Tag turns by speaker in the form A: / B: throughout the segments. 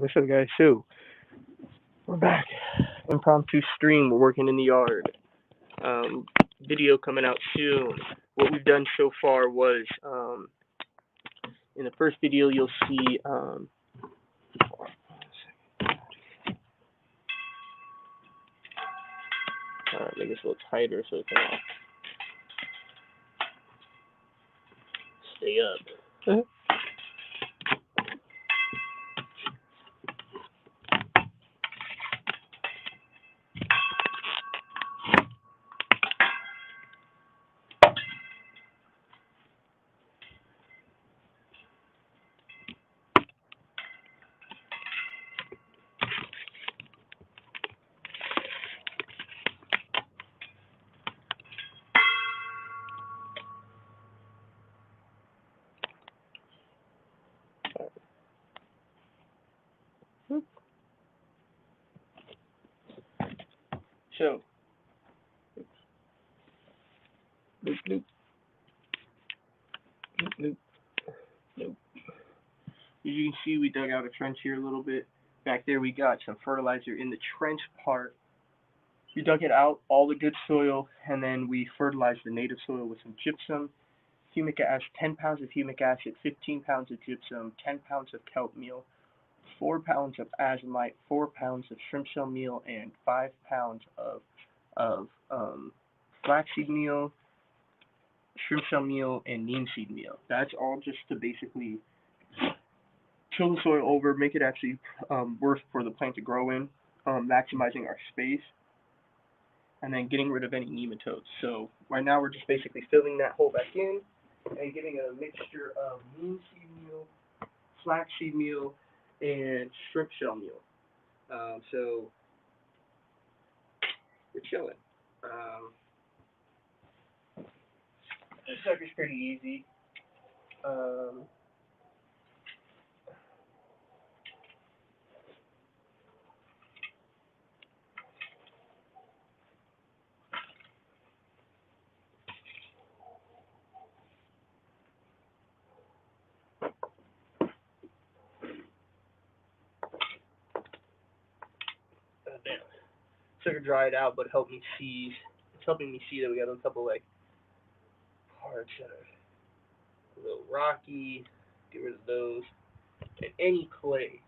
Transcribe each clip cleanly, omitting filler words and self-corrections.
A: What's up, guys? So, we're back. Impromptu stream. We're working in the yard. Um, Video coming out soon. What we've done so far was, in the first video, you'll see, make this a little tighter so it can stay up. So, loop, loop, loop, loop, loop. As you can see, we dug out a trench here a little bit. Back there, we got some fertilizer in the trench part. We dug it out, all the good soil, and then we fertilized the native soil with some gypsum, humic acid, 10 pounds of humic acid, 15 pounds of gypsum, 10 pounds of kelp meal, 4 pounds of azomite, 4 pounds of shrimp shell meal, and 5 pounds of flaxseed meal, shrimp shell meal, and neem seed meal. That's all just to basically till the soil over, make it actually worth for the plant to grow in, maximizing our space, and then getting rid of any nematodes. So right now we're just basically filling that hole back in and getting a mixture of neem seed meal, flaxseed meal, and shrimp shell meal. So we're chilling. This sucker's pretty easy. Damn. Sucker dried out, but helped me see. It's helping me see that we got a couple like parts that are a little rocky. Get rid of those. And any clay,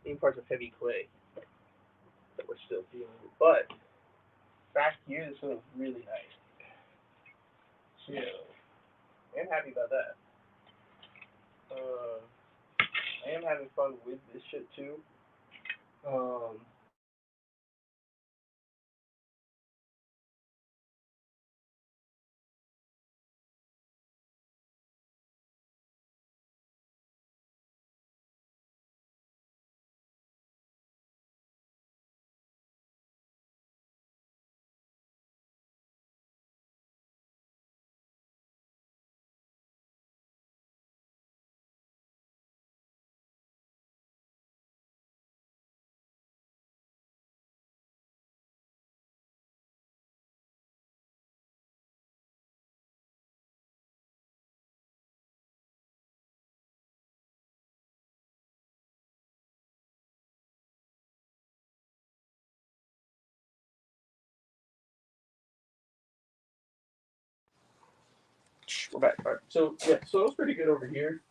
A: any parts of heavy clay that we're still dealing with. But back here, this one's really nice. So, I'm happy about that. I am having fun with this shit too. We're back. All right. So yeah, soil's pretty good over here.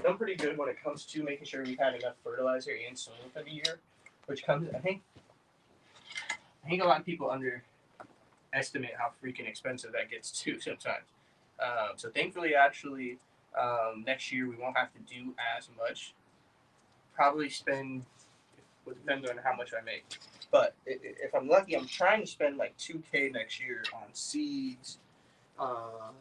A: Done pretty good when it comes to making sure we've had enough fertilizer and soil for the year, which comes. I think a lot of people underestimate how freaking expensive that gets too sometimes. So thankfully, actually, next year we won't have to do as much. Probably spend. Well, it depends on how much I make. But if I'm lucky, I'm trying to spend like $2K next year on seeds, um,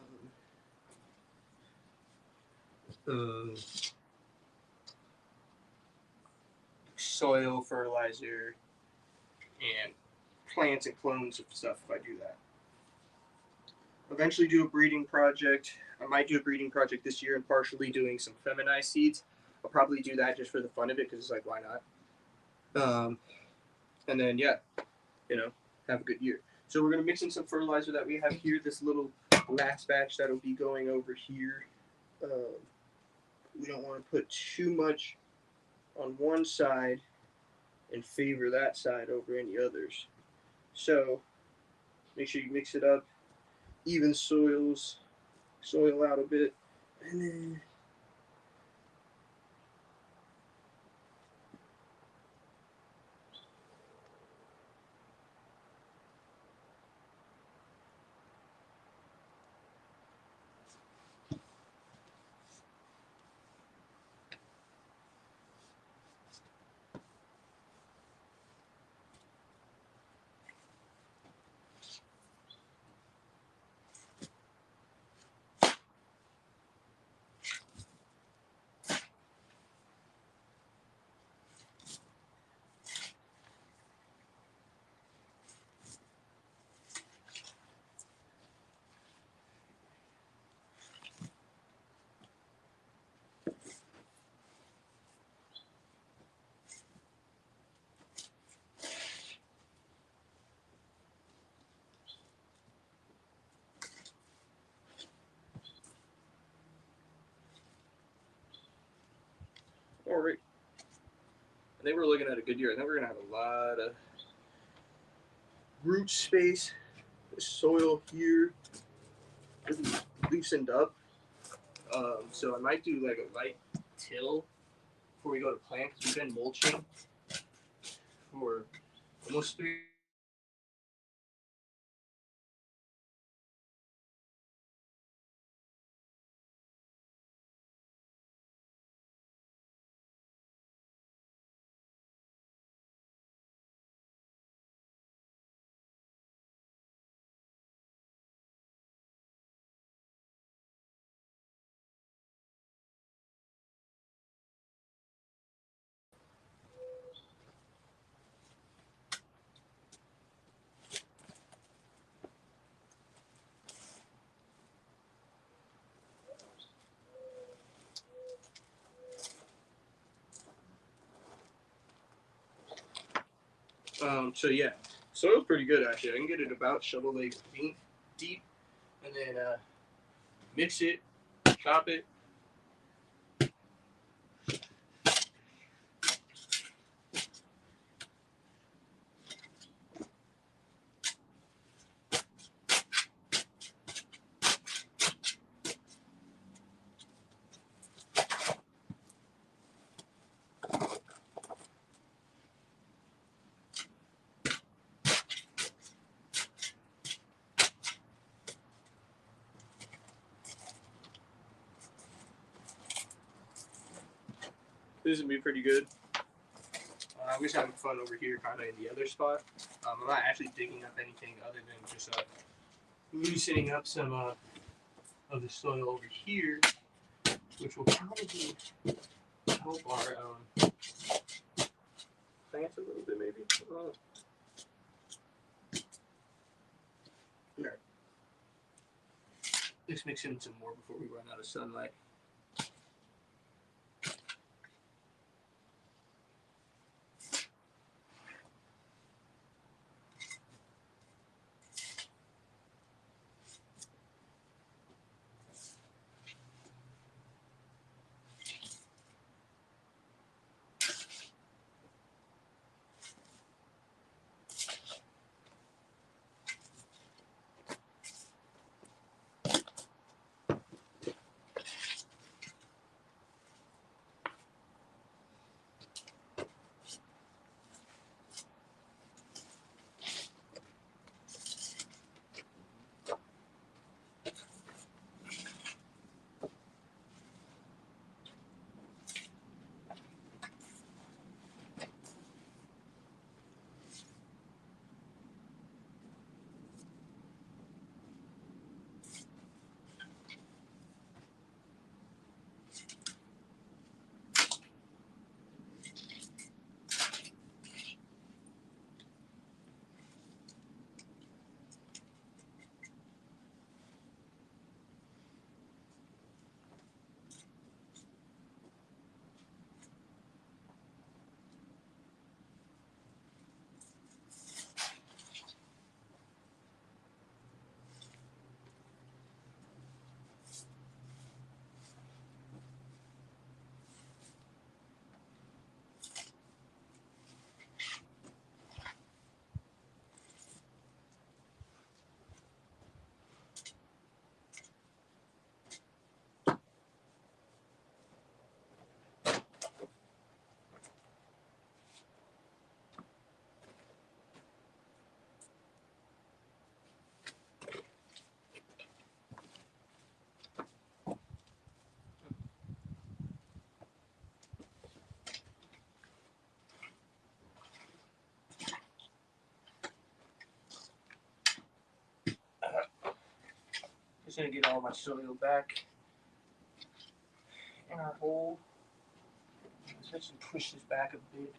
A: soil, fertilizer, and plants and clones of stuff if I do that. Eventually do a breeding project. I might do a breeding project this year and partially doing some feminized seeds. I'll probably do that just for the fun of it because it's like, why not? And then, yeah, have a good year. So we're going to mix in some fertilizer that we have here, this little last batch that'll be going over here. We don't want to put too much on one side and favor that side over any others. So make sure you mix it up, even soil out a bit, and then all right. I think we're looking at a good year. I think we're gonna have a lot of root space. The soil here really loosened up. So I might do like a light till before we go to plant because we've been mulching for almost 3 weeks now. So yeah, soil's pretty good actually. I can get it about shovel leg deep, and then mix it, chop it. This is gonna be pretty good. I'm just having fun over here, kind of in the other spot. I'm not actually digging up anything other than just loosening up some of the soil over here, which will probably help our plants a little bit, maybe. All right. Let's mix in some more before we run out of sunlight. gonna get all my soil back in our hole. Let's actually push this back a bit.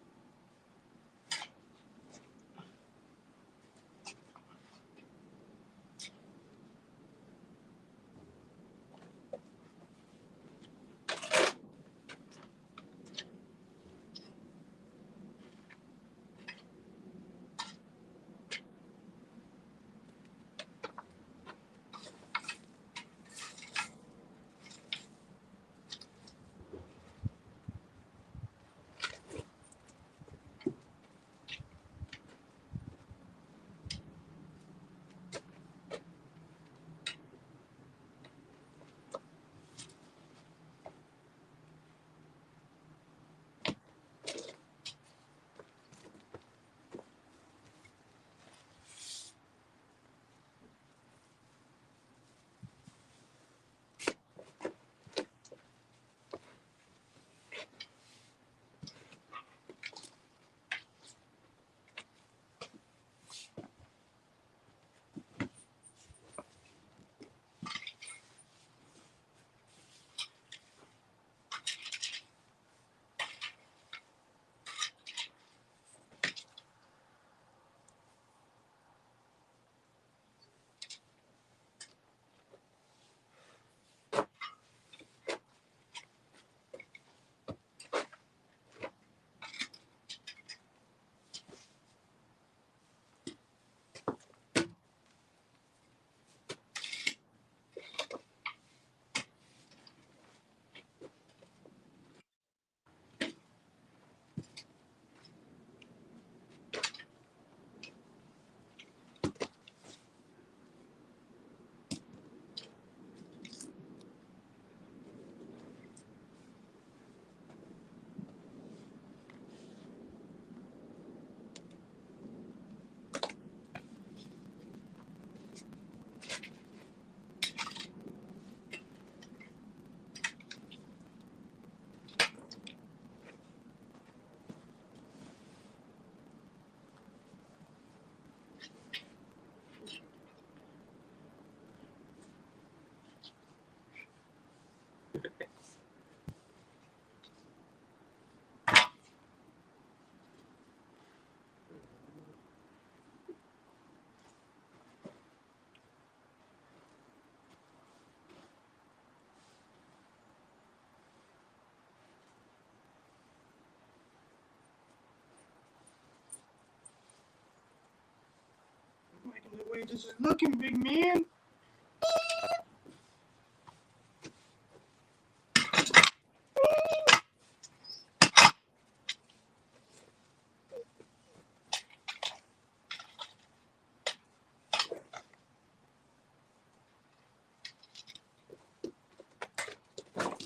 A: Liking the way this is looking, big man.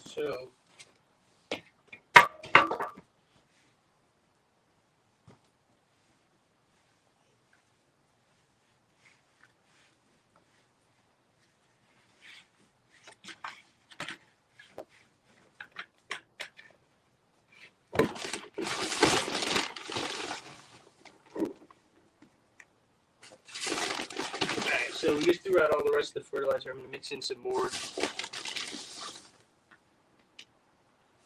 A: So So we just threw out all the rest of the fertilizer. I'm going to mix in some more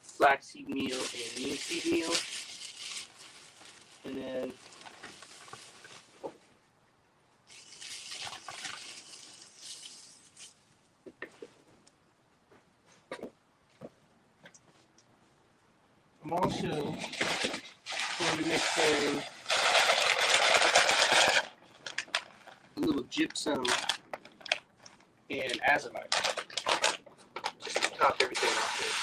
A: flaxseed meal and linseed meal. And then I'm also going to mix in a little gypsum and azomite, just to top everything off with.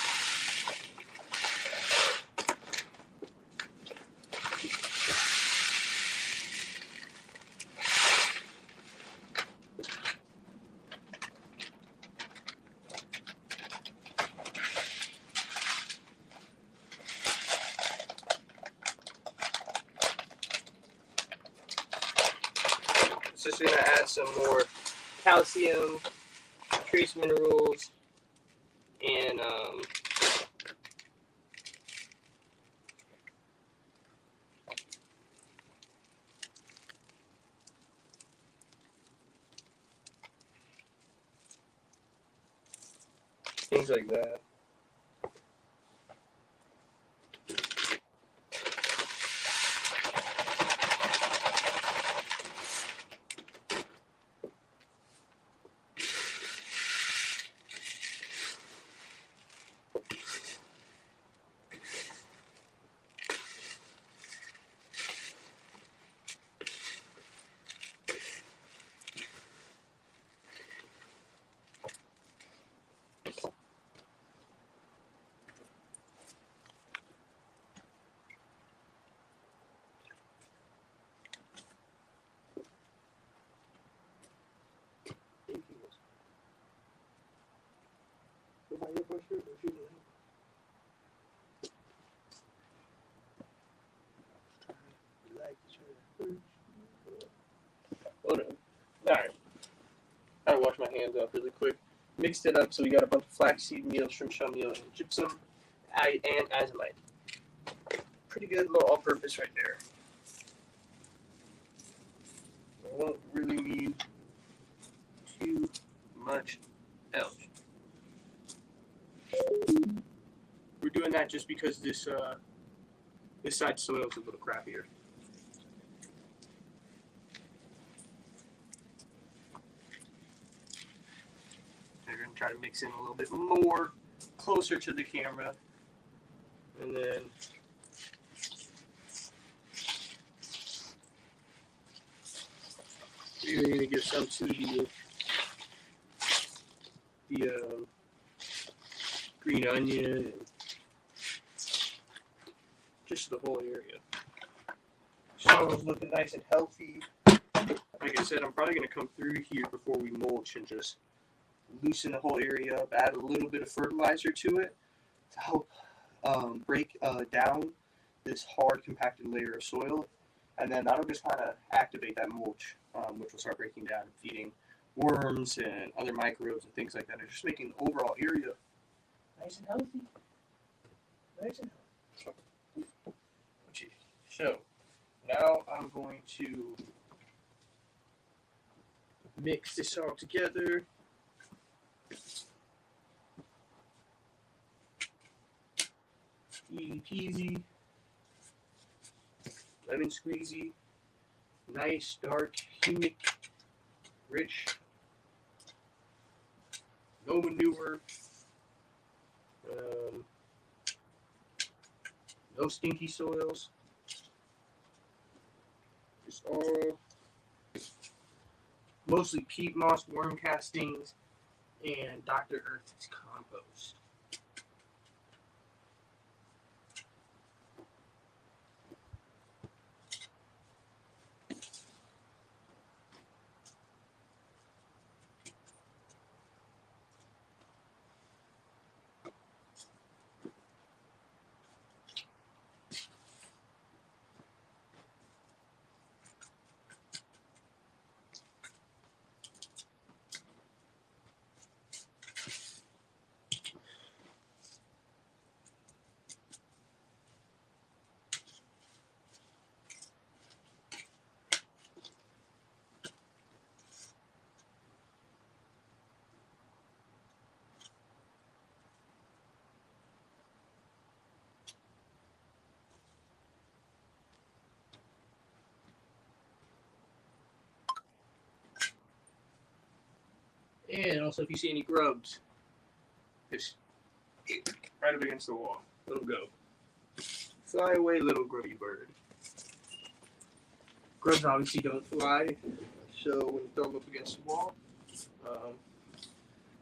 A: It's just going to add some more calcium, trace minerals, and things like that. Whatever. Alright. I wash my hands off really quick. Mixed it up so we got a bunch of flaxseed meal, shrimp shell meal, and gypsum and azomite. Pretty good little all-purpose right there. I won't really need too much else. We're doing that just because this side soil is a little crappier. I'm going to try to mix in a little bit more closer to the camera. And then we're going to give some to the green onion and just the whole area. Soil's looking nice and healthy. Like I said, I'm probably going to come through here before we mulch and just loosen the whole area up, add a little bit of fertilizer to it to help break down this hard compacted layer of soil, and then that'll just kind of activate that mulch, which will start breaking down and feeding worms and other microbes and things like that, and just making the overall area nice and healthy. Nice and healthy. So now I'm going to mix this all together. Easy peasy, lemon squeezy, nice, dark, humid, rich, no manure, no stinky soils, just all mostly peat moss, worm castings, and Dr. Earth's compost. And also, if you see any grubs, just right up against the wall. Let them go. Fly away, little grubby bird. Grubs obviously don't fly, so when you throw them up against the wall,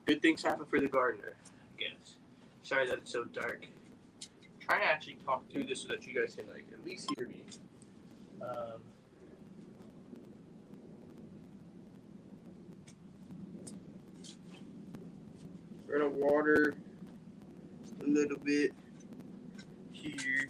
A: good things happen for the gardener, I guess. Sorry that it's so dark. I'm trying to actually talk through this so that you guys can at least hear me. We're gonna water a little bit here.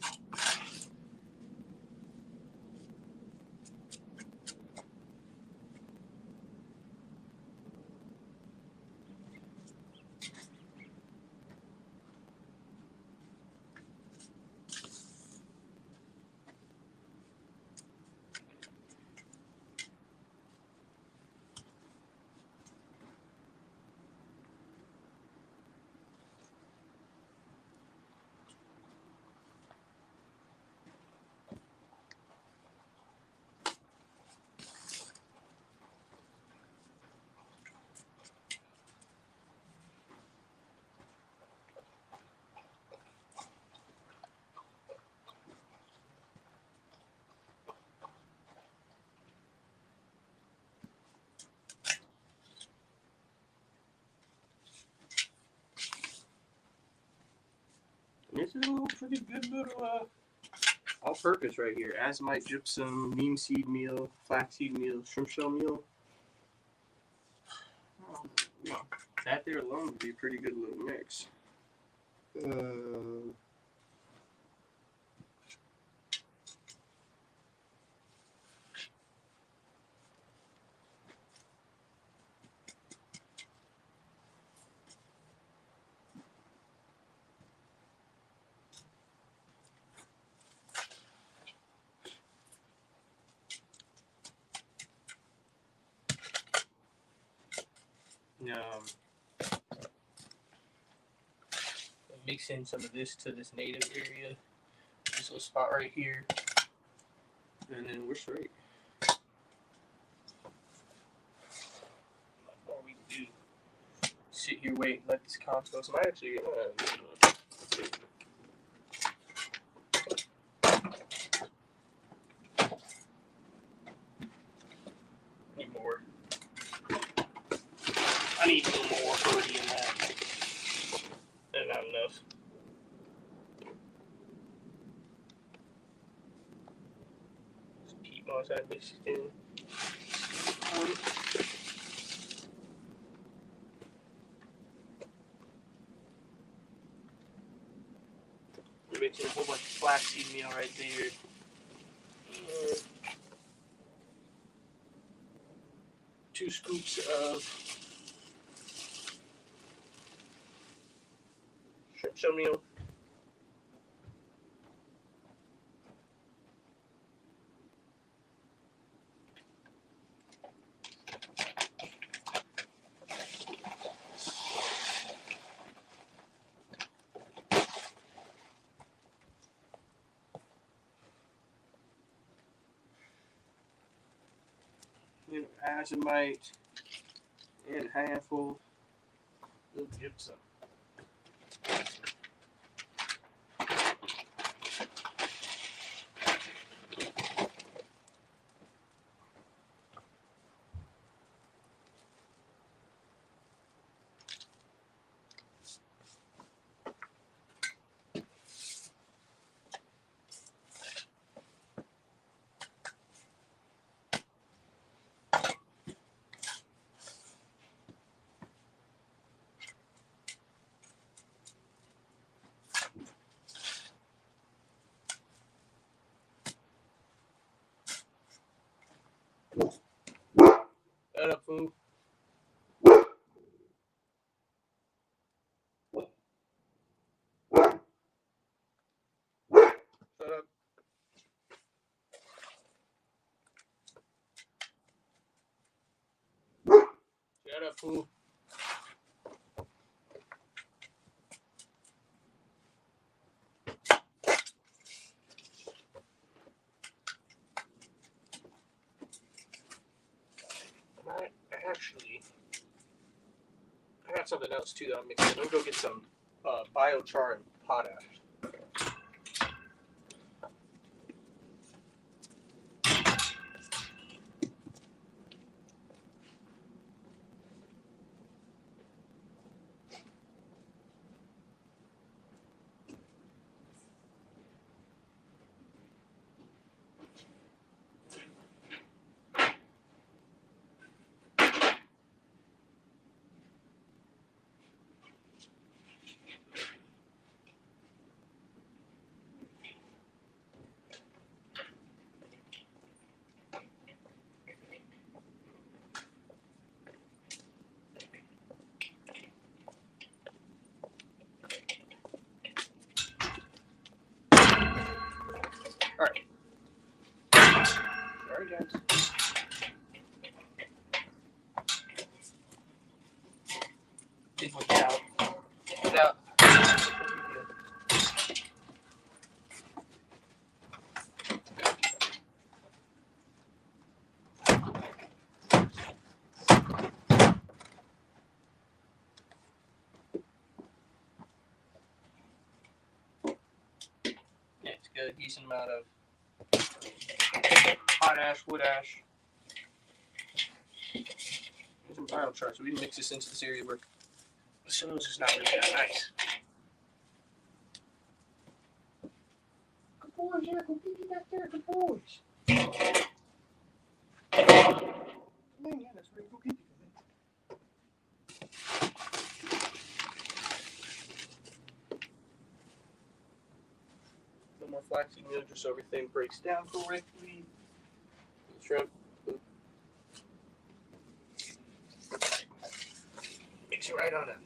A: This is a little pretty good little all-purpose right here. Azomite, gypsum, neem seed meal, flaxseed meal, shrimp shell meal. Yeah, that there alone would be a pretty good little mix. Mix in some of this to this native area, this little spot right here, and then we're straight. All we do, sit here, wait, and let this compost. I actually need more. I need a little more birdie in that. That's not enough. Just keep on side mixed in. We're mixing a whole bunch of flaxseed meal right there. 2 scoops of shrimp shell meal. Azomite and a handful of gypsum. Shut up, fool. Shut up. Shut up, fool. I got something else too that I'm mixing. Let me go get some biochar and potash. Alright. Sorry, guys. Did look out. Get out. Yeah, it's got a decent amount of potash, wood ash. Here's some biochar, so we can mix this into this area where the soil's just not really that nice. boys, yeah, go get back there, good boys. Man, yeah, that's right, go get it. No more flaxseed meal, just so everything breaks down correctly. The shrimp. Mix it right on up.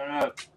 A: Alright.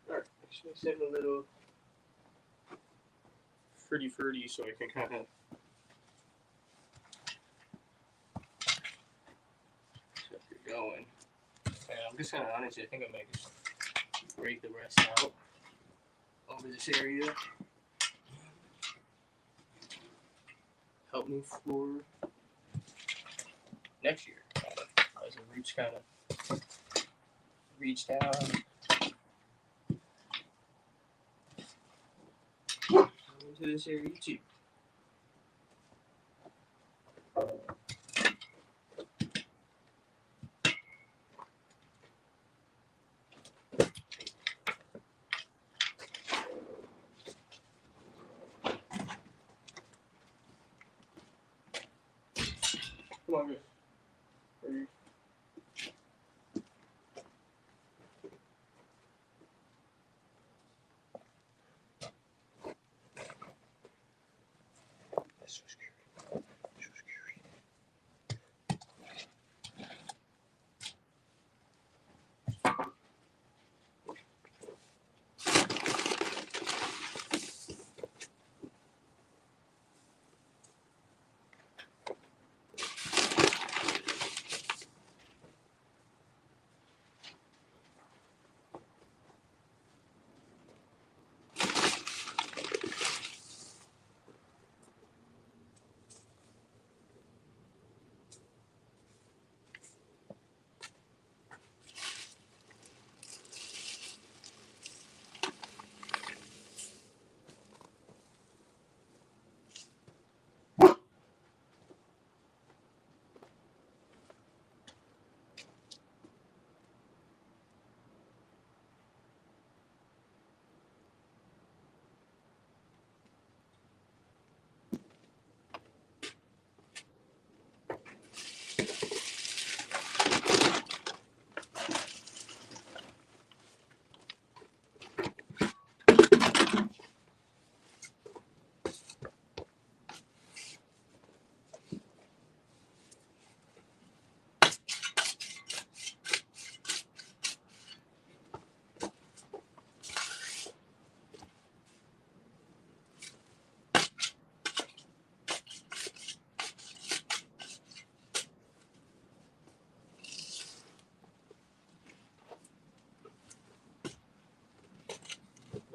A: Alright, actually send a little fruity so I can kind of get it going. And I'm just kind of honestly, I think I might just break the rest out over this area. Help me for next year. As the roots kind of reach down into this area too. Come on, guys. Are you?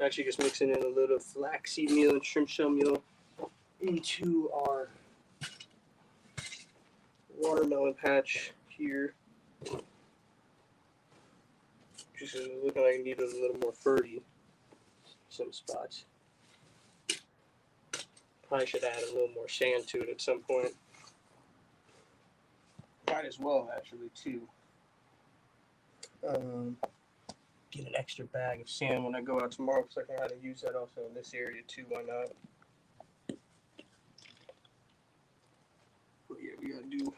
A: Actually, just mixing in a little flaxseed meal and shrimp shell meal into our watermelon patch here. Just looking like it needed a little more furry. Some spots. Probably should add a little more sand to it at some point. Might as well, actually, too. Get an extra bag of sand when I go out tomorrow, because I can kind of use that also in this area too. Why not? But yeah, we gotta do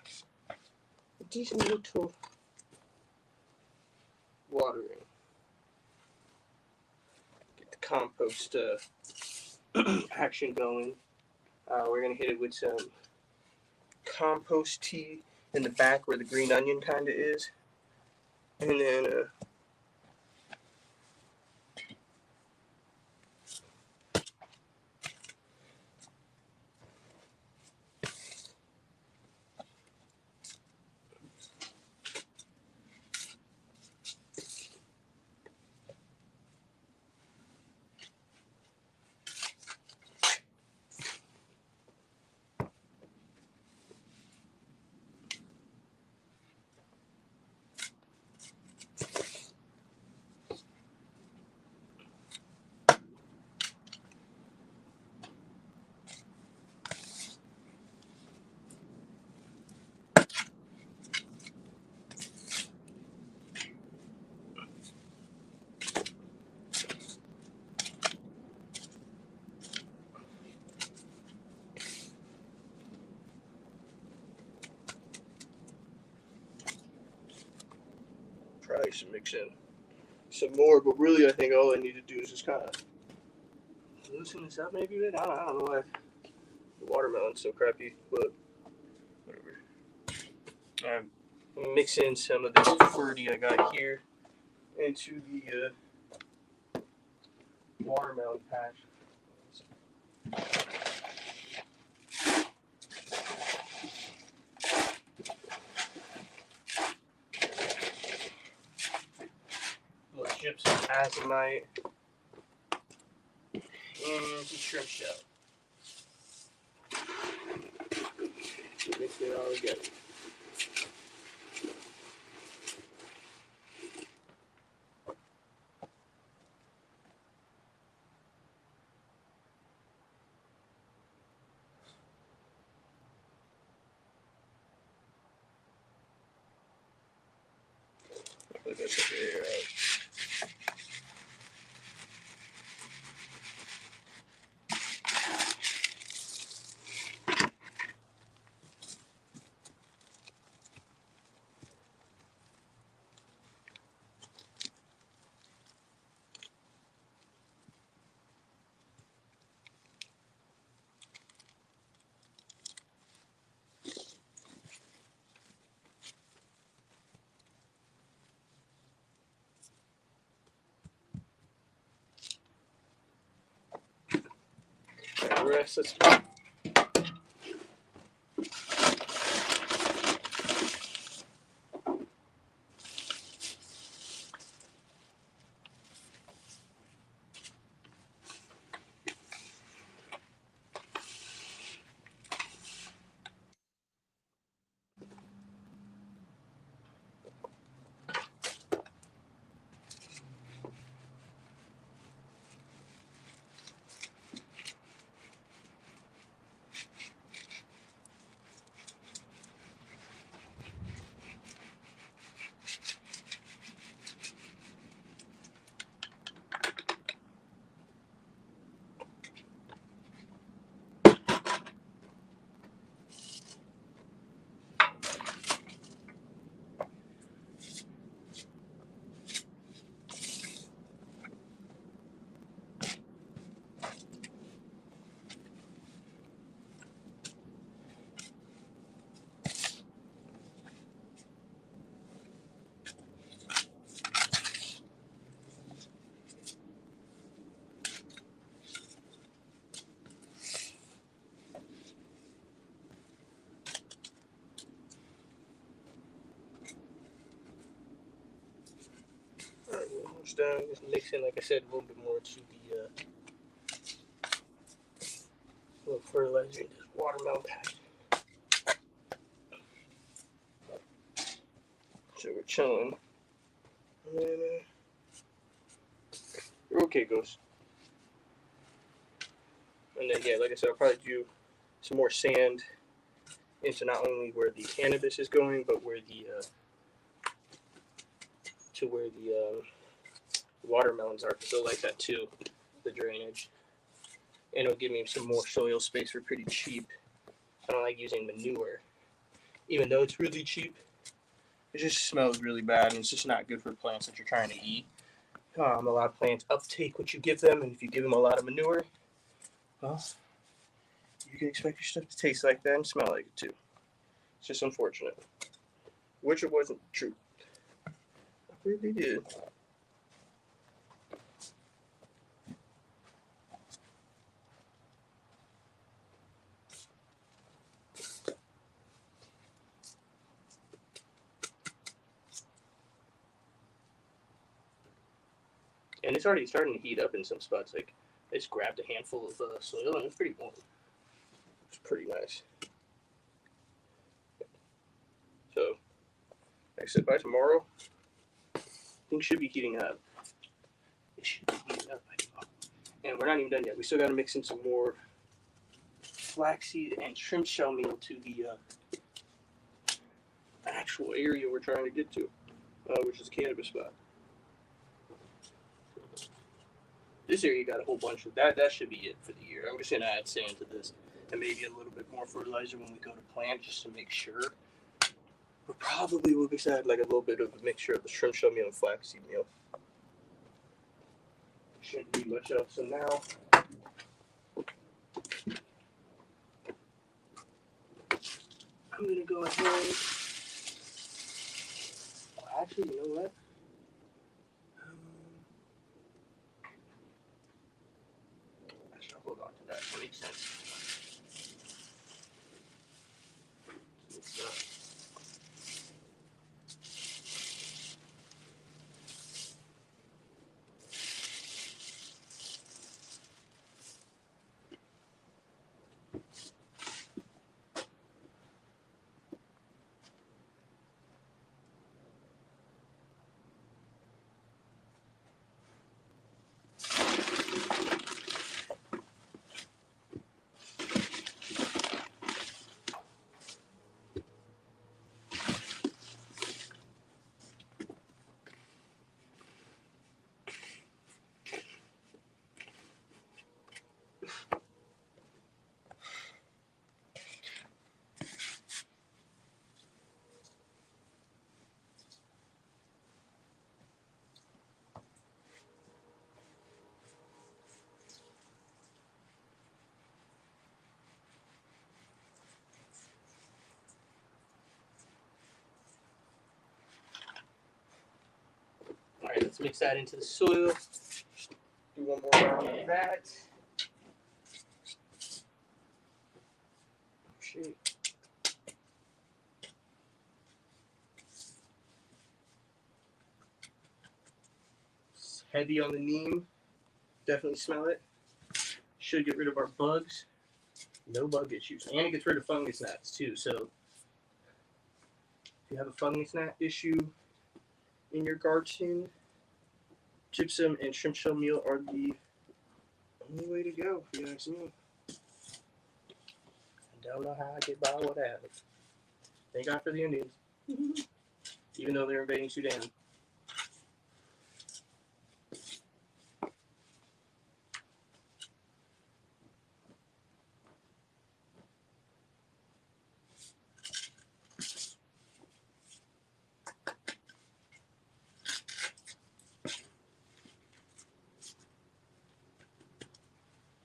A: a decent little watering. Get the compost action going. We're gonna hit it with some compost tea in the back where the green onion kind of is, and then probably should mix in some more. But really, I think all I need to do is just kind of loosen this up maybe a bit. I don't know why the watermelon's so crappy, but whatever. I'm mix in some of this fruity I got here into the watermelon patch. Little chips of azomite and some shrimp shell. Mix it all together. Put this up here. rest. Let's almost done. Just mix in, like I said, a little bit more to the little fertilizer in this watermelon patch. So we're chilling. And then, you're okay, Ghost. And then, yeah, like I said, I'll probably do some more sand into not only where the cannabis is going, but where the watermelons are, because they'll like that too, the drainage. And it'll give me some more soil space for pretty cheap. I don't like using manure, even though it's really cheap. It just smells really bad, and it's just not good for plants that you're trying to eat. A lot of plants uptake what you give them, and if you give them a lot of manure, well, you can expect your stuff to taste like that and smell like it too. It's just unfortunate. Which it wasn't true. I really did. And it's already starting to heat up in some spots. Like, I just grabbed a handful of soil and it's pretty warm. It's pretty nice. So, like I said, by tomorrow, things should be heating up. It should be heating up by tomorrow. And we're not even done yet. We still got to mix in some more flaxseed and shrimp shell meal to the actual area we're trying to get to, which is the cannabis spot. This area got a whole bunch of that. That should be it for the year. I'm just gonna add sand to this and maybe a little bit more fertilizer when we go to plant, just to make sure. But probably we'll just add like a little bit of a mixture of the shrimp shell meal and flaxseed meal. Shouldn't be much else. So now, I'm gonna go ahead. Oh, actually, you know what? I should hold on to that. That makes sense. All right, let's mix that into the soil. Do one more round of that. shape. It's heavy on the neem. Definitely smell it. Should get rid of our bugs. No bug issues. And it gets rid of fungus gnats too. So if you have a fungus gnat issue in your garden, gypsum and shrimp shell meal are the only way to go, if you ask me. I don't know how I get by what I have. Thank God for the Indians. Even though they're invading Sudan.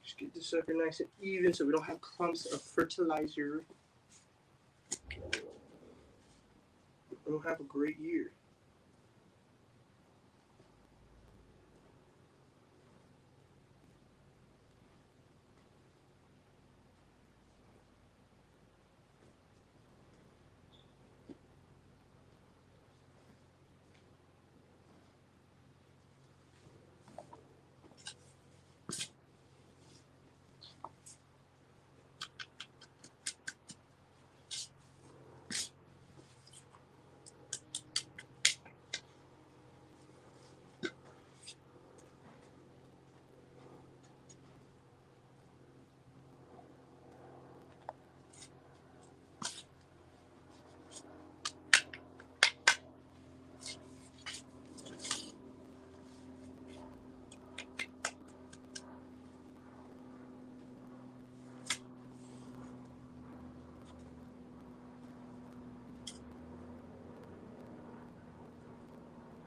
A: Just get this sucker nice and even so we don't have clumps of fertilizer. We'll have a great year.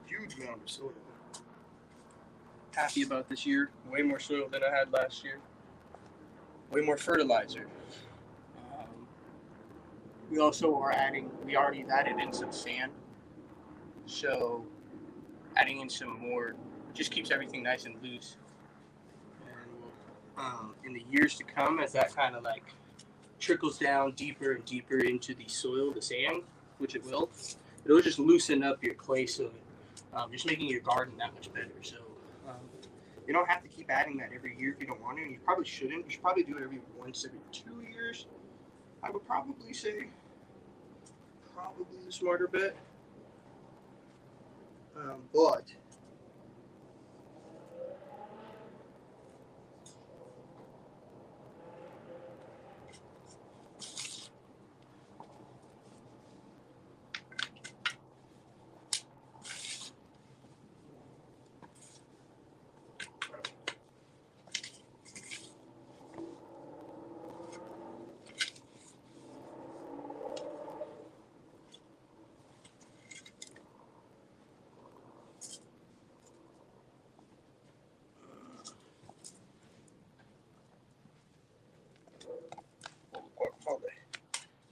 A: Huge amount of soil. Happy about this year. Way more soil than I had last year. Way more fertilizer. We also are adding, we already added in some sand. So adding in some more just keeps everything nice and loose. And in the years to come, as that kind of like trickles down deeper and deeper into the soil, the sand, which it'll just loosen up your clay soil, just making your garden that much better. So you don't have to keep adding that every year if you don't want to, and you probably shouldn't. You should probably do it every 2 years. I would probably say the smarter bet. But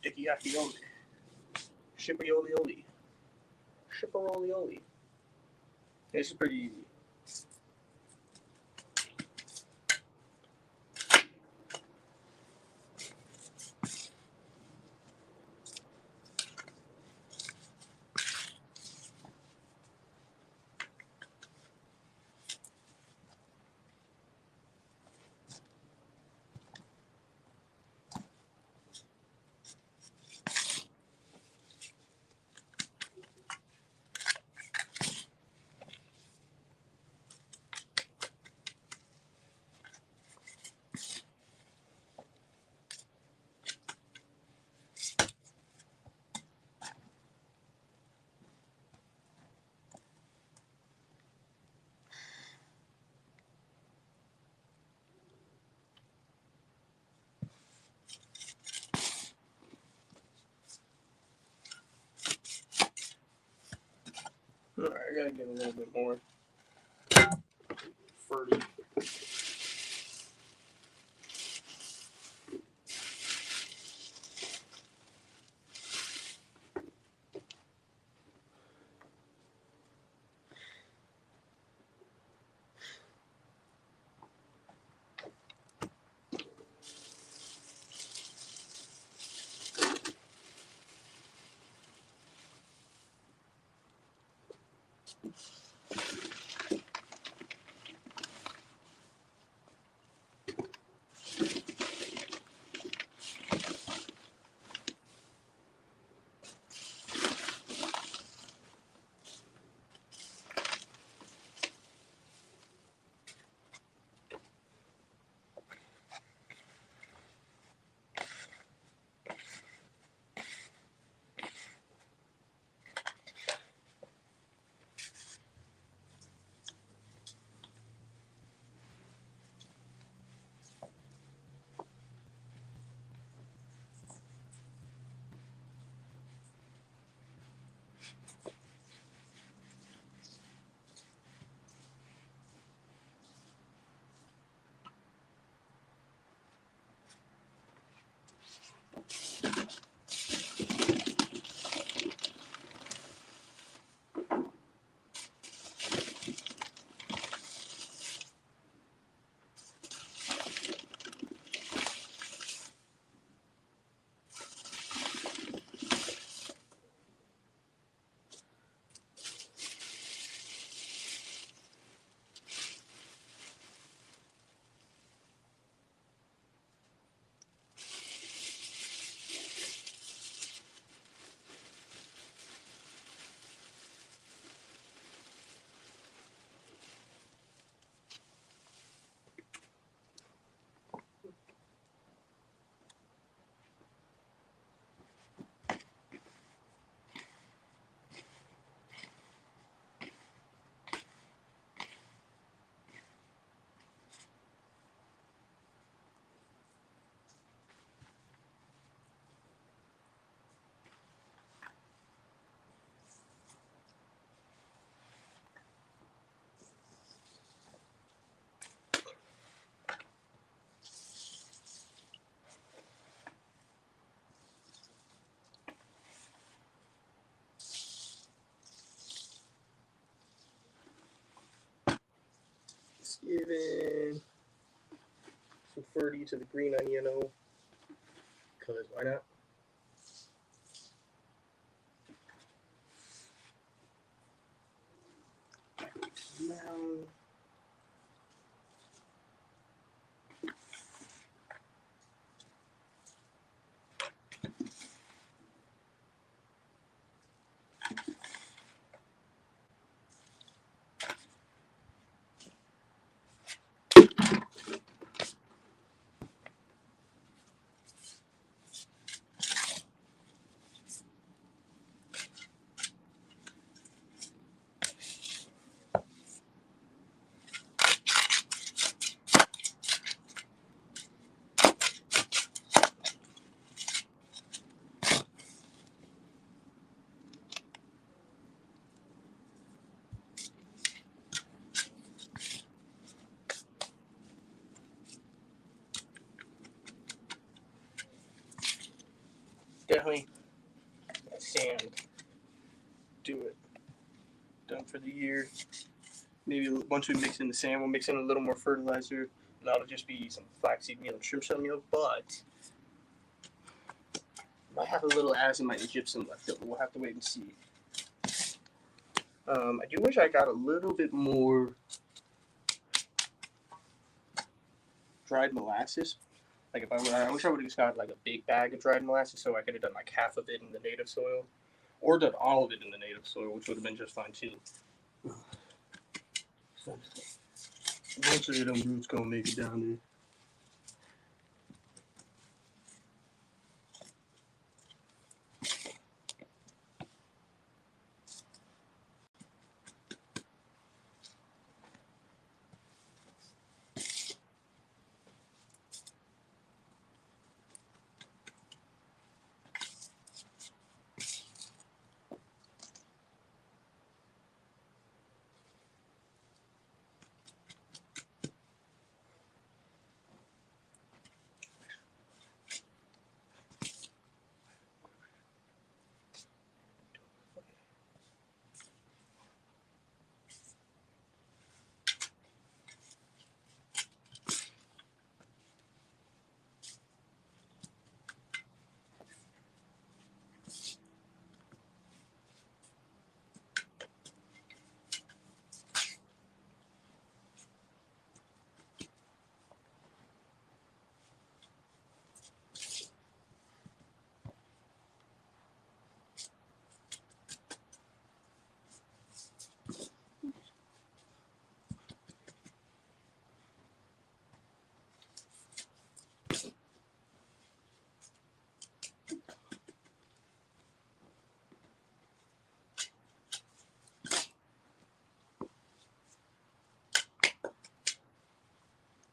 A: Dicky-yaki-oli. Shipperoli-oli. Shipperoli-oli. This is pretty easy. Alright, I gotta get a little bit more fertile. giving some fertility to the green onion, because why not? Now, definitely sand. Do it. Done for the year. Maybe once we mix in the sand, we'll mix in a little more fertilizer. And that'll just be some flaxseed meal and shrimp shell meal, but I might have a little azomite and gypsum left over. We'll have to wait and see. I do wish I got a little bit more dried molasses. Like I wish I would have just got like a big bag of dried molasses, so I could have done like half of it in the native soil, or done all of it in the native soil, which would have been just fine too. Eventually, them roots gonna make it down there.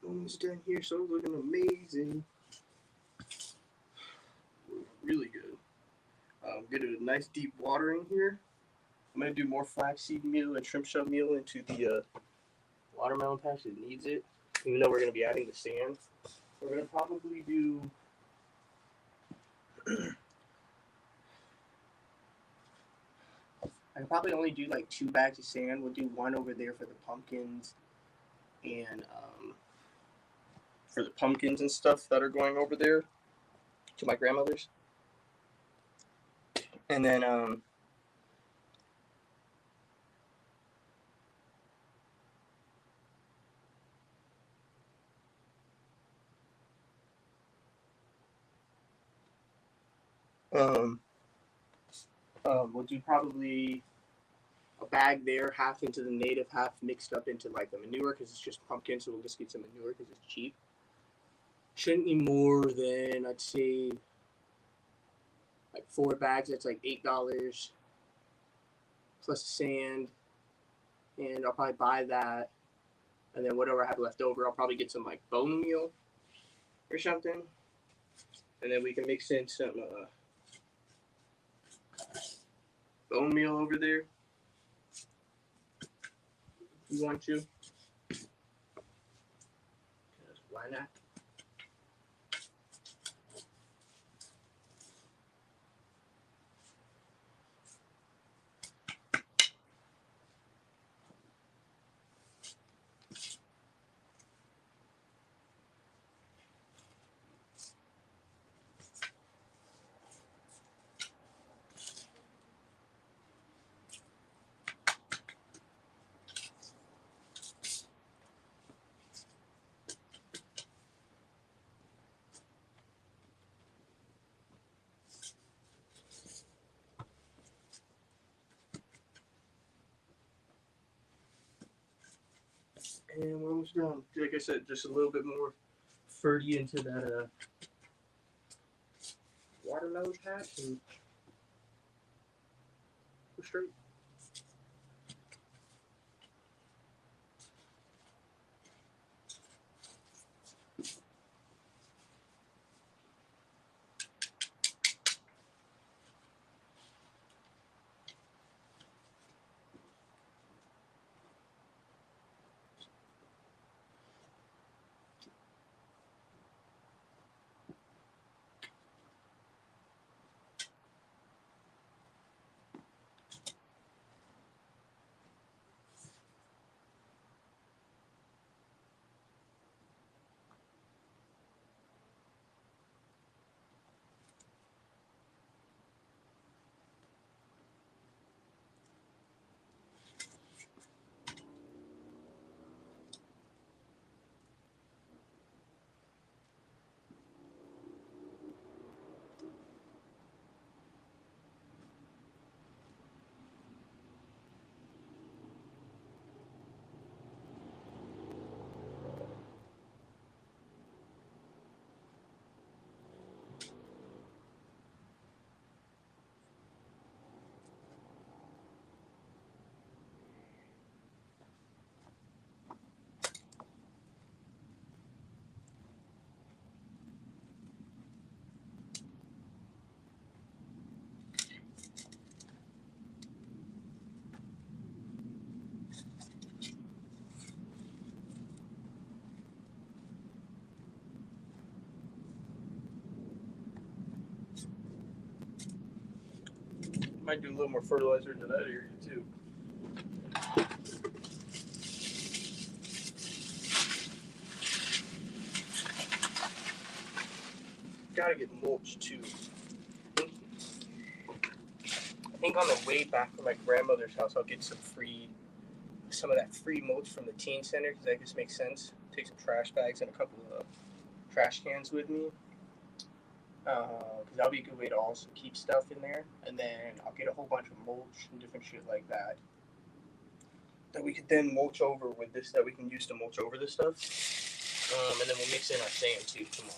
A: Almost done here, so it's looking amazing. Really good. Get a nice deep watering here. I'm gonna do more flaxseed meal and shrimp shell meal into the watermelon patch that needs it. Even though we're gonna be adding the sand, we're gonna probably do. I could probably only do like 2 bags of sand. We'll do one over there for the pumpkins and for the pumpkins and stuff that are going over there to my grandmother's. And then we'll do probably a bag there, half into the native, half mixed up into like the manure because it's just pumpkin, so we'll just get some manure because it's cheap. Shouldn't be more than, I'd say, like 4 bags. That's like $8 plus sand, and I'll probably buy that. And then whatever I have left over, I'll probably get some like bone meal or something, and then we can mix in some bone meal over there. If you want to. Why not? And we're almost done. Like I said, just a little bit more ferdy into that watermelon patch, and we're straight. Might do a little more fertilizer into that area too. Gotta get mulch too. I think on the way back from my grandmother's house, I'll get some of that free mulch from the teen center, because that just makes sense. Take some trash bags and a couple of trash cans with me, because that'll be a good way to also keep stuff in there. And then I'll get a whole bunch of mulch and different shit like that we could then mulch over with this, that we can use to mulch over this stuff. And then we'll mix in our sand too tomorrow.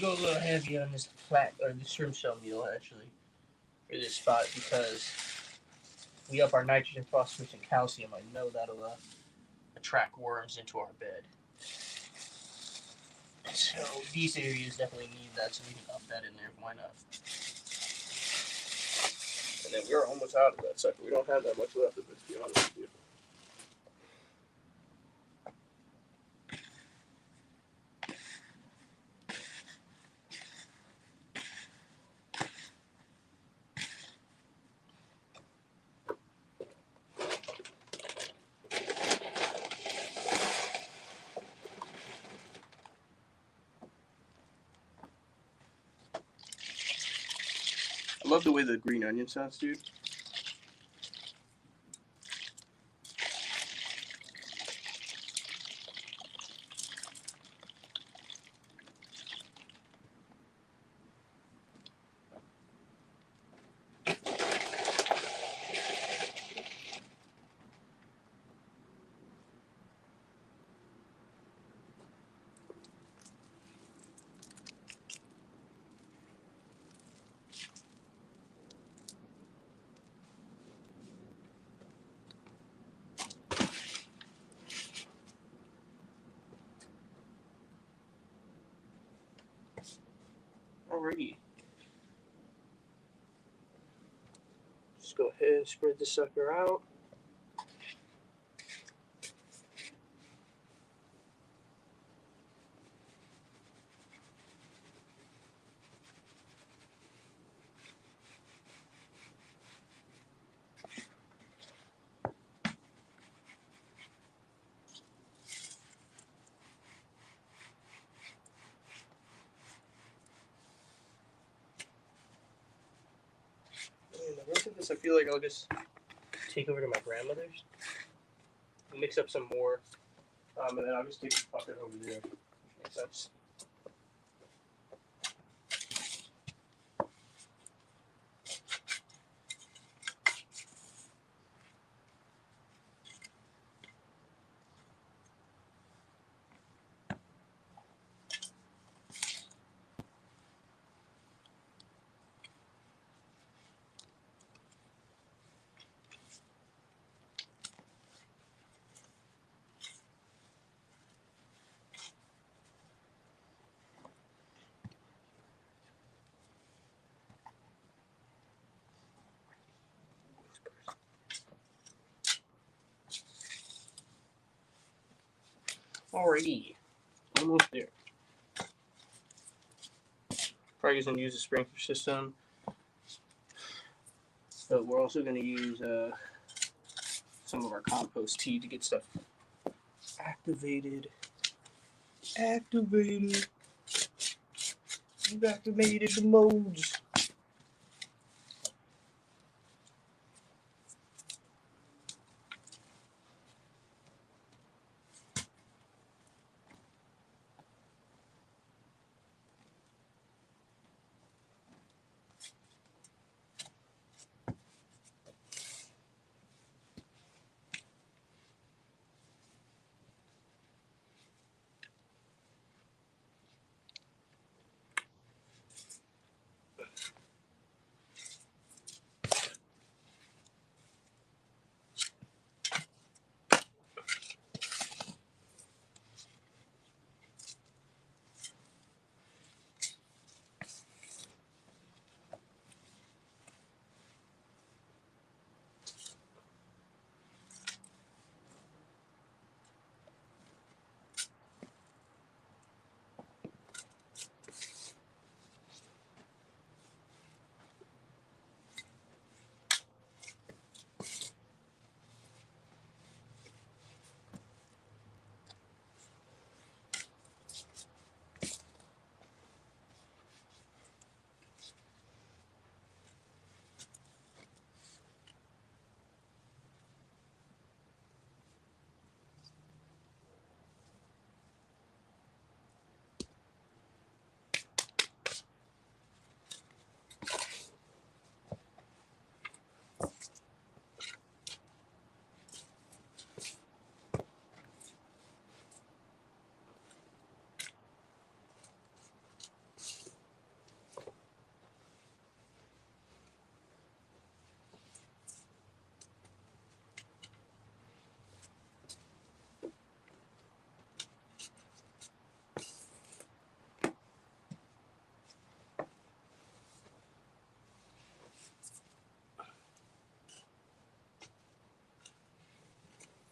A: Go a little heavy on this the shrimp shell meal actually for this spot, because we up our nitrogen, phosphorus, and calcium. I know that'll attract worms into our bed. So these areas definitely need that, so we can up that in there. Why not? And then we're almost out of that sucker. We don't have that much left of it, to be honest with you. I love the way the green onion sounds, dude. Alrighty. Just go ahead and spread this sucker out. compost, I feel like I'll just take over to my grandmother's, mix up some more, and then I'll just take the bucket over there. Makes sense. Alrighty, almost there. Probably going to use a sprinkler system, but we're also going to use some of our compost tea to get stuff activated. You've activated the modes.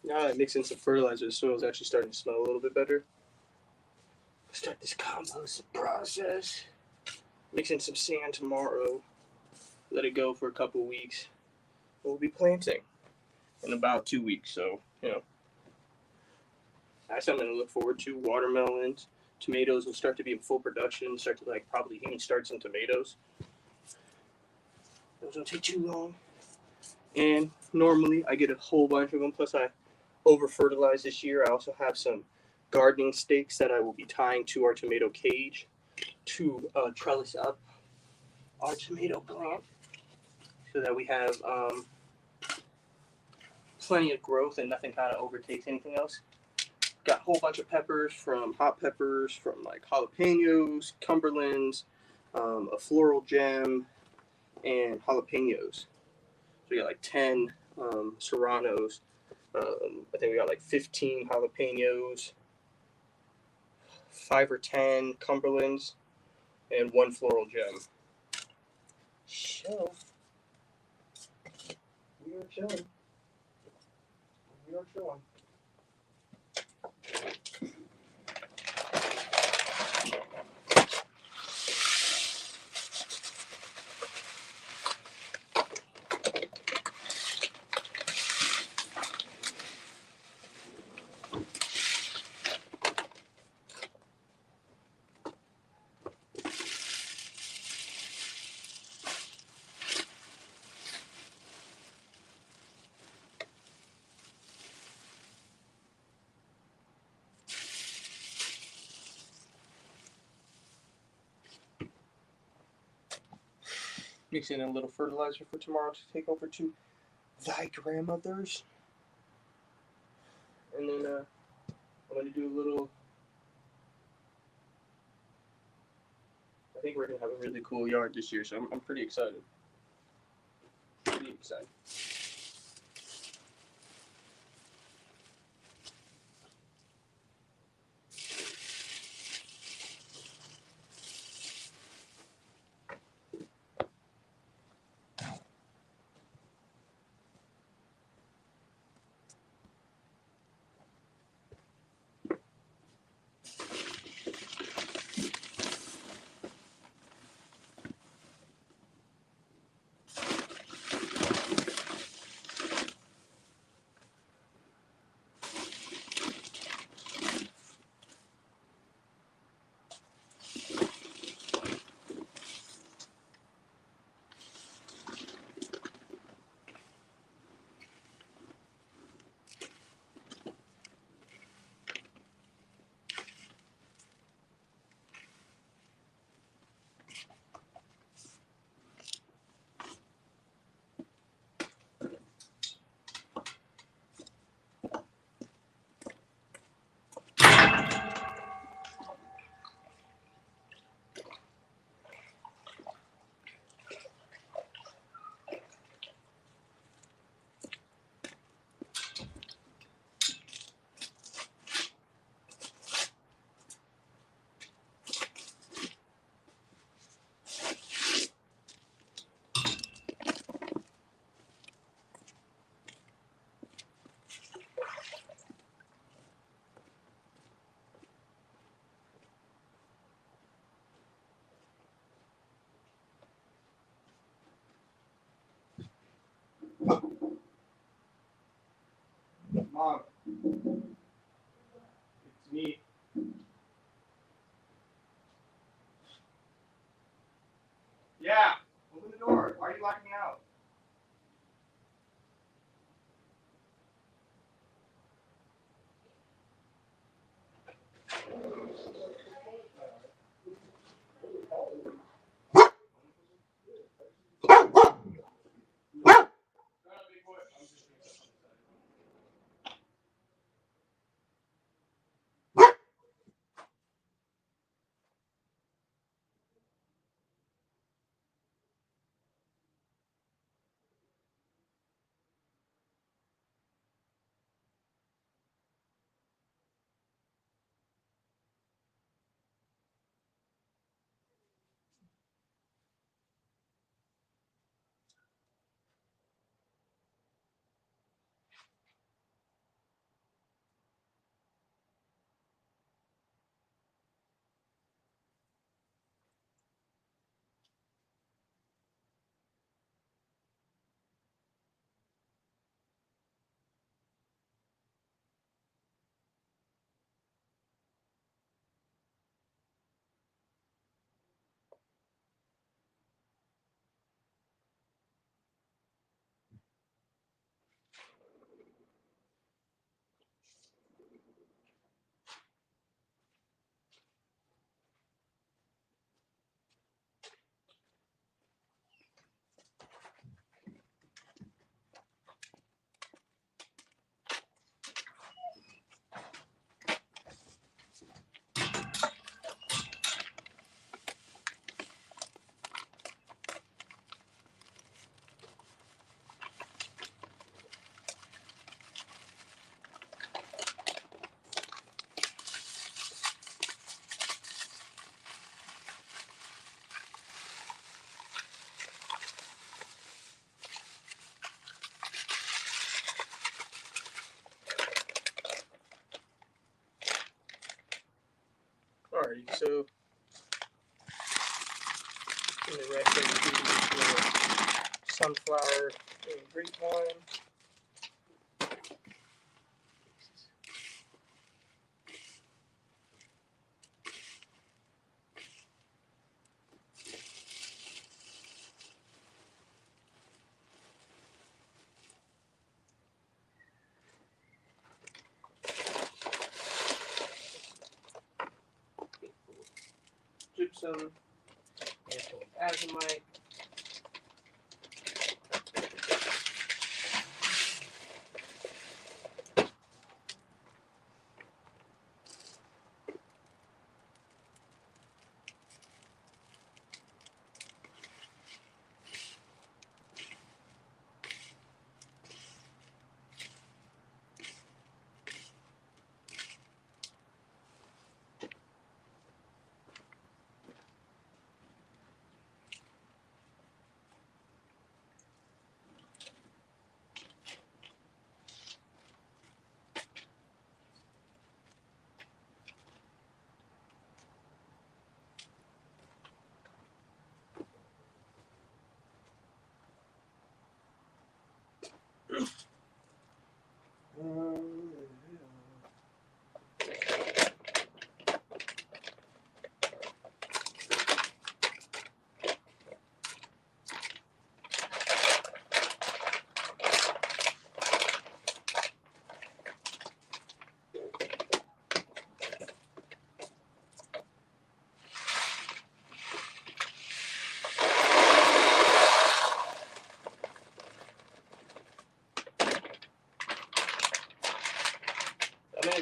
A: Now that I mix in some fertilizer, the soil is actually starting to smell a little bit better. Start this compost process. Mix in some sand tomorrow. Let it go for a couple weeks. We'll be planting in about 2 weeks, so that's something to look forward to. Watermelons, tomatoes will start to be in full production. Start to probably even start some tomatoes. Those don't take too long. And normally I get a whole bunch of them. Plus I over fertilized this year. I also have some gardening stakes that I will be tying to our tomato cage to trellis up our tomato plant so that we have plenty of growth and nothing kind of overtakes anything else. Got a whole bunch of peppers, from hot peppers, from jalapenos, Cumberlands, a floral gem, and jalapenos. So we got 10 serranos. I think we got 15 jalapenos, 5 or 10 Cumberlands, and 1 floral gem. So we are chilling. Mix in a little fertilizer for tomorrow to take over to thy grandmother's. And then I'm going to do a little. I think we're going to have a really cool yard this year, so I'm pretty excited. Pretty excited. Mom, it's me. Yeah, open the door. Why are you locking me out? Alright, so in the rest of the sunflower and grapevine. Gypsum, and some azomite.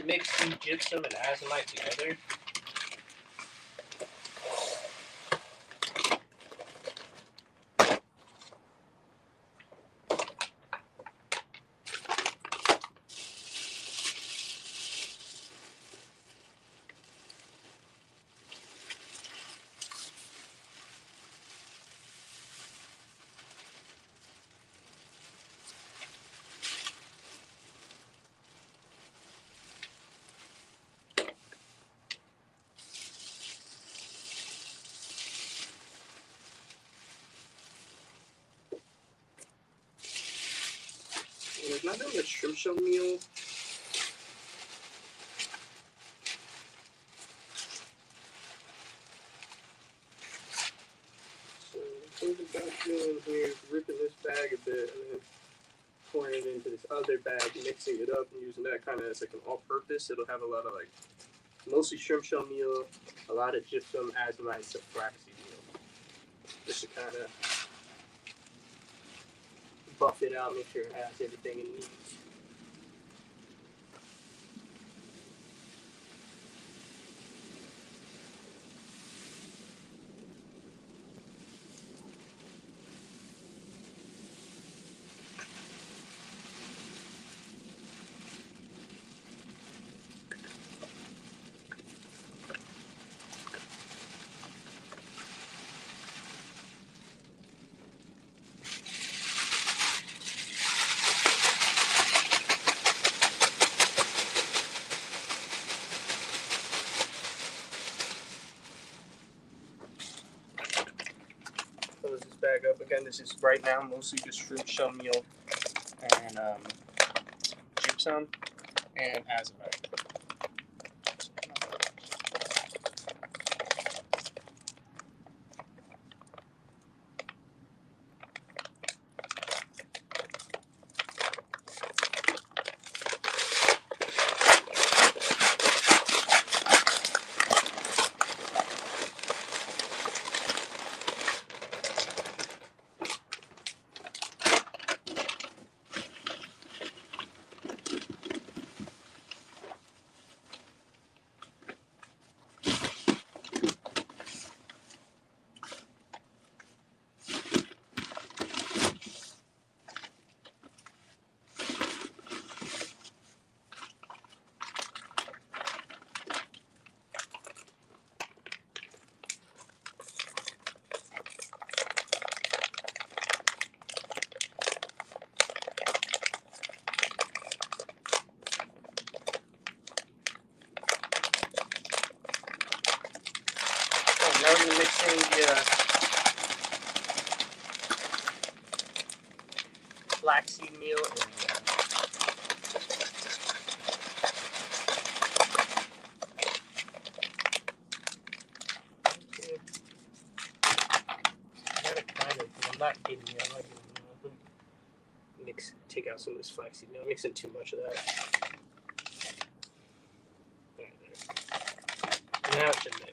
A: mix the gypsum and azomite together. There's not that much shrimp shell meal. So what we're about doing here is ripping this bag a bit and then pouring it into this other bag, mixing it up and using that kind of as like an all-purpose. It'll have a lot of like mostly shrimp shell meal, a lot of gypsum, azomite, some flaxseed meal. Just to kind of buff it out, make sure it has everything it needs. Close this bag up. Again, this is right now mostly just shrimp shell meal and gypsum and azomite. Now we're going to mix in the flaxseed meal and I'm not kidding you. I'm like, mix, take out some of this flaxseed meal. I'm mixing too much of that. Right there. Now it should mix.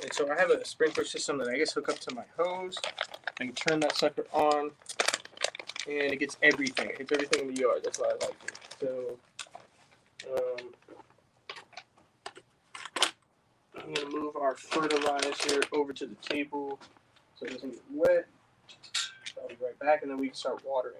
A: And so I have a sprinkler system that I guess hook up to my hose. I can turn that sucker on, and it gets everything. It hits everything in the yard. That's why I like it. So I'm going to move our fertilizer over to the table so it doesn't get wet. I'll be right back, and then we can start watering.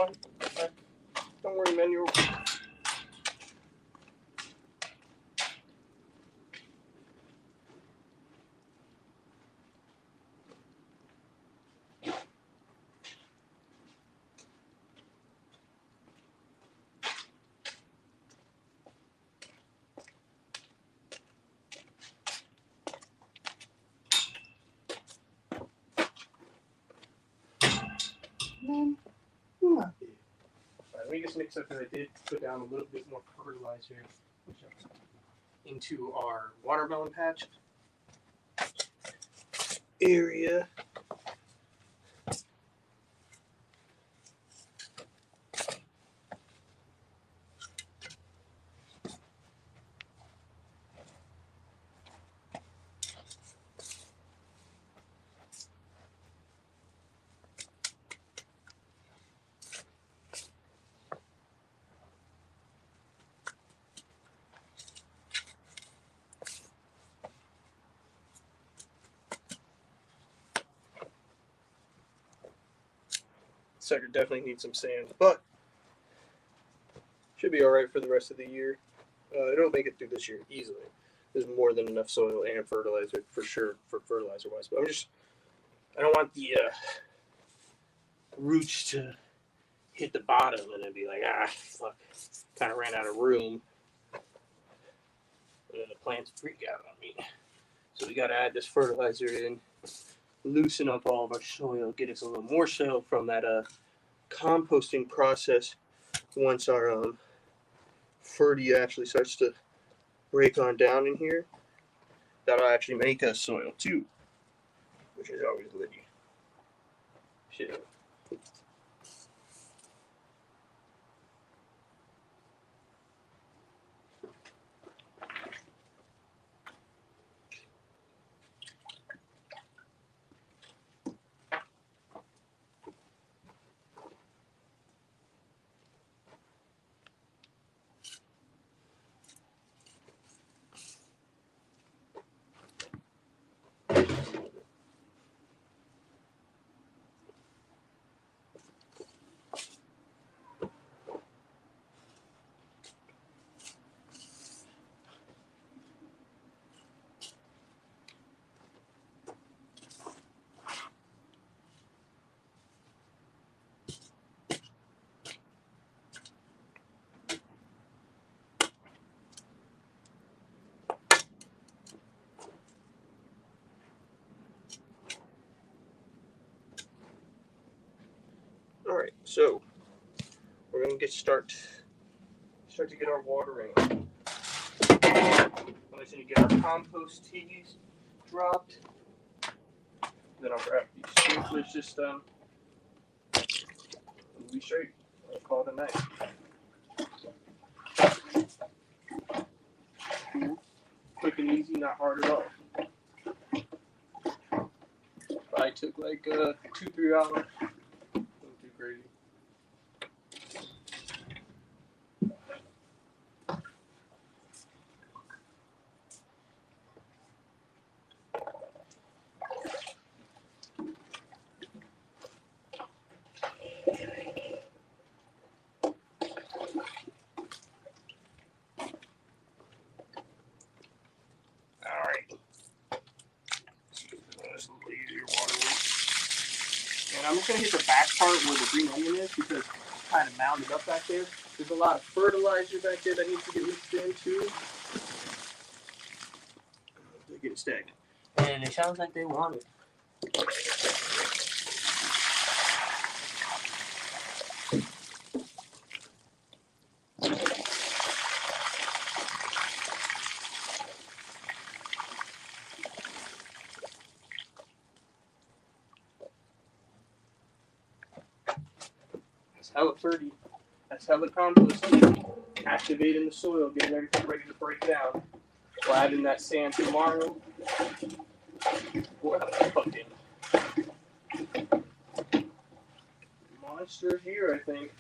A: fine. Don't worry, man. You're okay. Alright, let me just mix up because I did put down a little bit more fertilizer into our watermelon patch area. Sucker definitely needs some sand, but should be all right for the rest of the year. It'll make it through this year easily. There's more than enough soil and fertilizer for sure for fertilizer wise. But I don't want the roots to hit the bottom and then be like, fuck, kind of ran out of room. And then the plants freak out on me. So we got to add this fertilizer in, loosen up all of our soil, get us a little more soil from that composting process. Once our ferty actually starts to break on down in here, that'll actually make us soil too, which is always litty. Shit. All right, so we're gonna start to get our watering. I'm just gonna get our compost teas dropped. Then I'll grab these sprinkler system. We'll be straight. I'll call it a night. Quick and easy, not hard at all. Probably took like 2-3 hours. Nothing too crazy. And I'm just going to hit the back part where the green onion is because it's kind of mounded up back there. There's a lot of fertilizer back there that needs to get mixed in too. They get it stacked. And it sounds like they want it. Hella 30. That's hella compost. Activating the soil, getting everything ready to break down. We'll add in that sand tomorrow. What a fucking monster here, I think.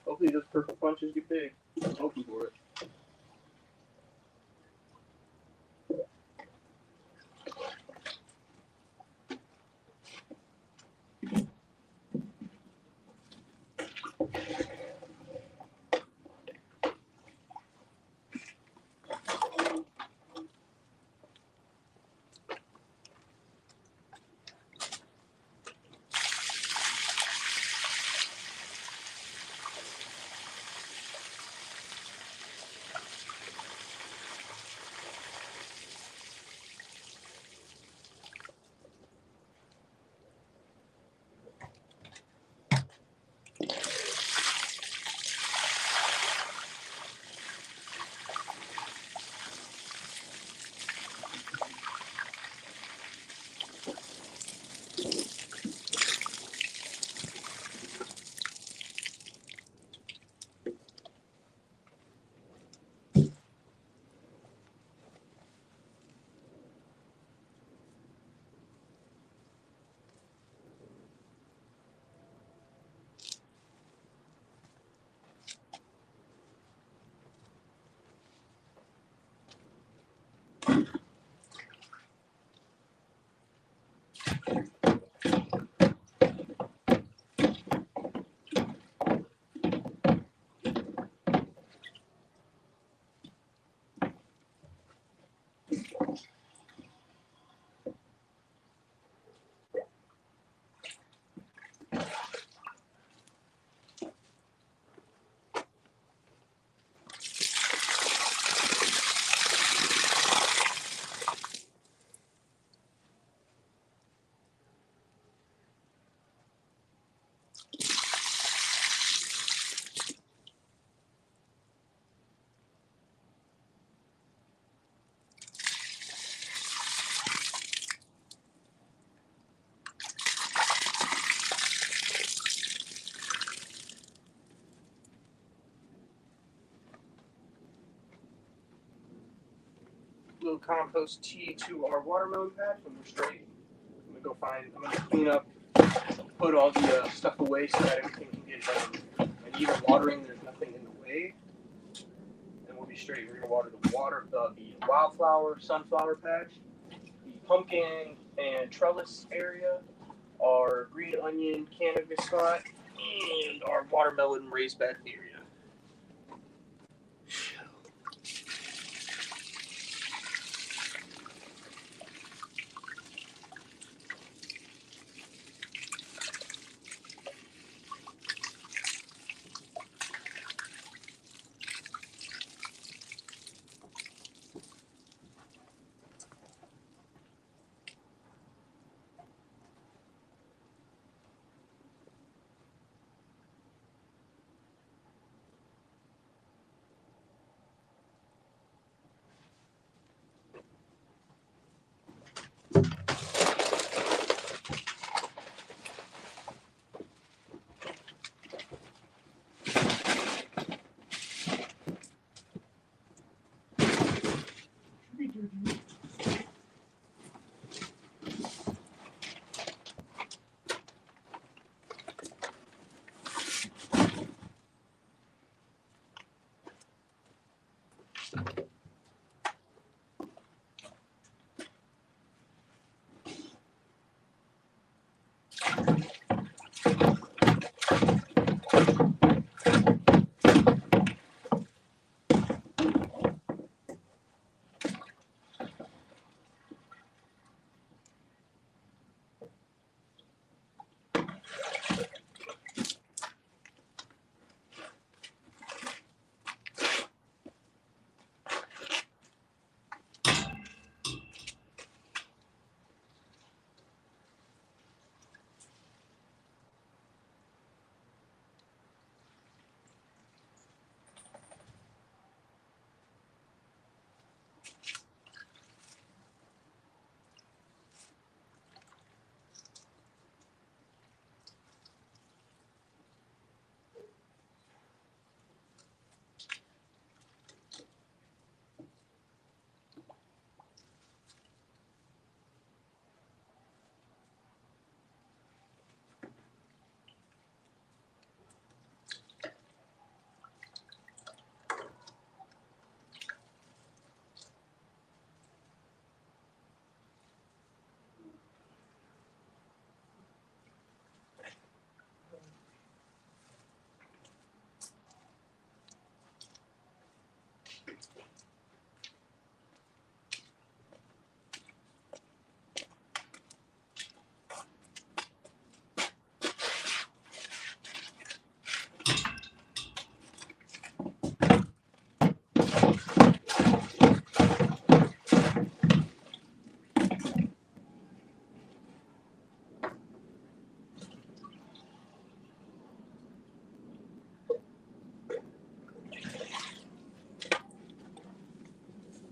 A: Hopefully those purple punches get big. I'm hoping for it. Little compost tea to our watermelon patch, and we're straight. I'm gonna clean up, put all the stuff away so that everything can get and even watering, there's nothing in the way, and we'll be straight. We're gonna water the wildflower, sunflower patch, the pumpkin and trellis area, our green onion cannabis spot, and our watermelon raised bed area.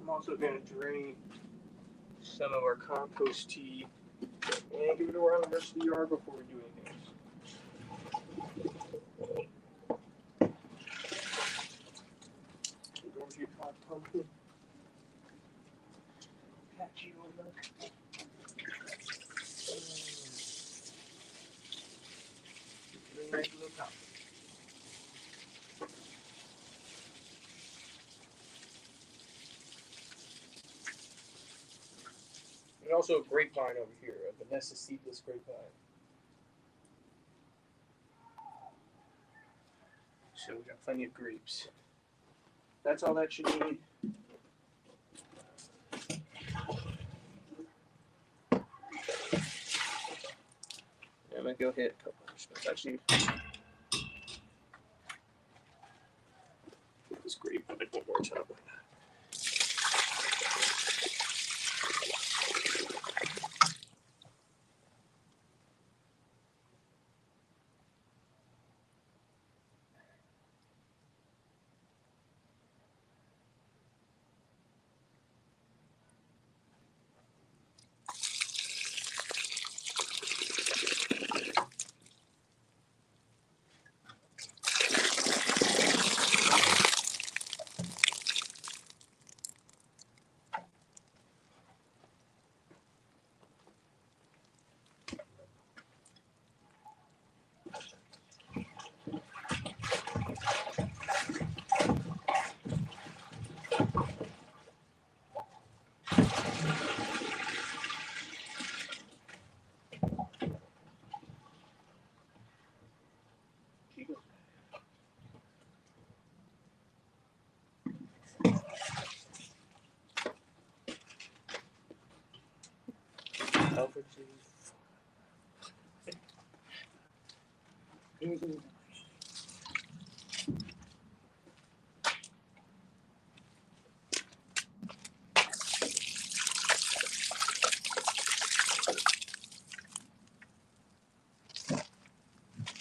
A: I'm also going to drain some of our compost tea and give it around the rest of the yard before we do anything else. Go over to your pot pumpkin. Patch you on that. Nice little top. And also a grapevine over here, a Vanessa seedless grapevine. So we got plenty of grapes. That's all that should need. I'm gonna go hit a couple more spoons. Actually, hit this grapevine one more time.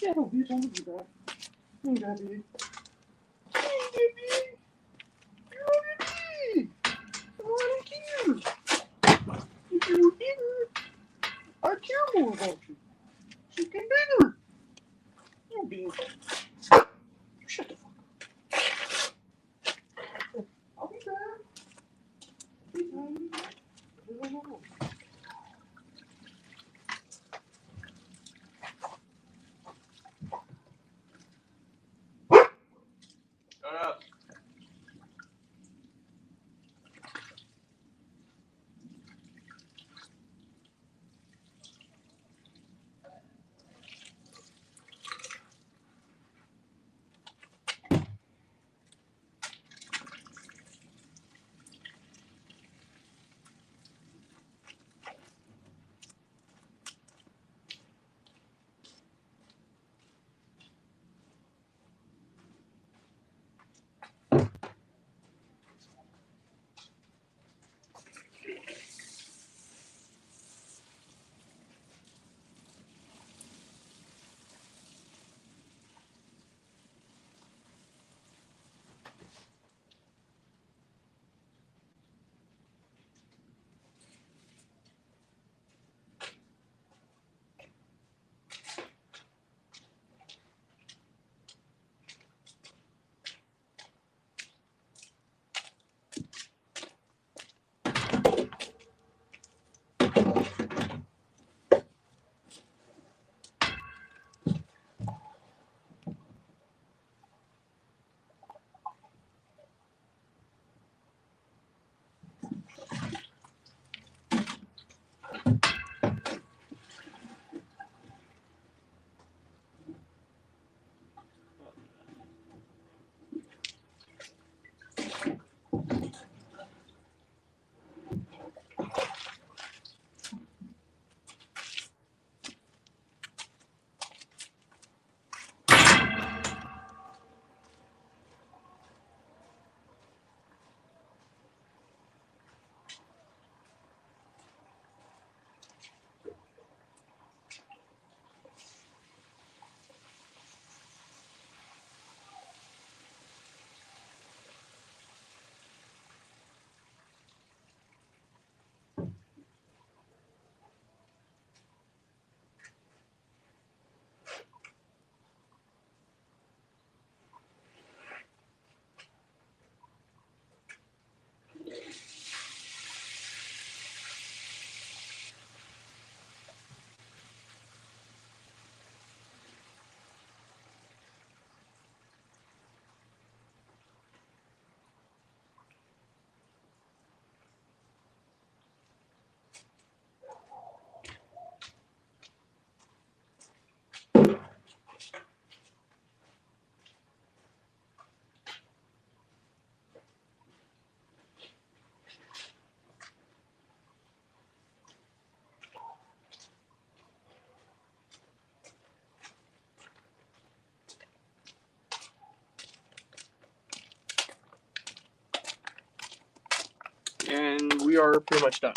A: Yeah, no, bitch, I'm gonna do that. You got it. I care more about you. Chicken bigger. You being. Shut the fuck up. I'll be back. Be back. Shut up. are pretty much done.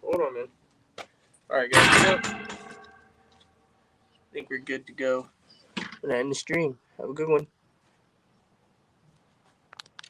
A: Hold on, man. Alright, guys. I think we're good to go. I'm gonna end the stream. Have a good one.